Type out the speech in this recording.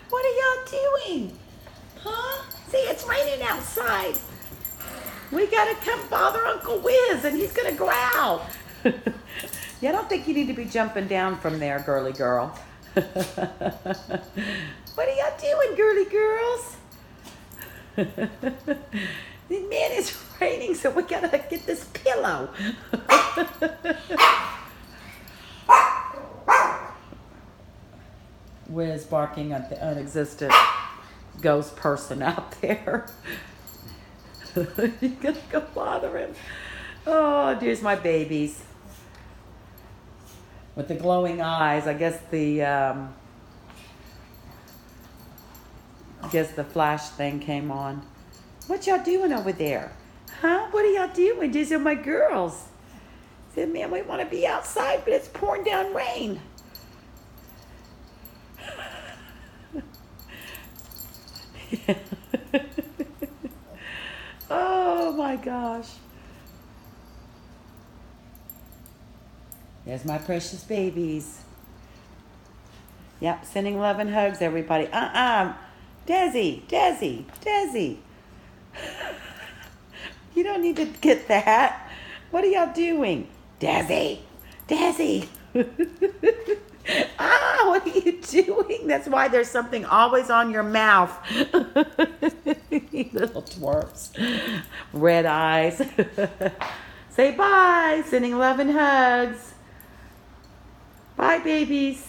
What are y'all doing? Huh? See, it's raining outside. We gotta come bother Uncle Wiz and he's gonna growl. Yeah, I don't think you need to be jumping down from there, girly girl. What are y'all doing, girly girls? Man, it's raining, so we gotta get this pillow. Wiz barking at the unexistent ghost person out there. You're gonna go bother him. Oh, there's my babies. With the glowing eyes, I guess the flash thing came on. What y'all doing over there? Huh? What are y'all doing? These are my girls. Said, man, we want to be outside, but it's pouring down rain. Oh my gosh. There's my precious babies. Yep, sending love and hugs, everybody. Desi. You don't need to get that. What are y'all doing? Desi. What are you doing? That's why there's something always on your mouth. Little twerps. Red eyes. Say bye. Sending love and hugs. Bye, babies.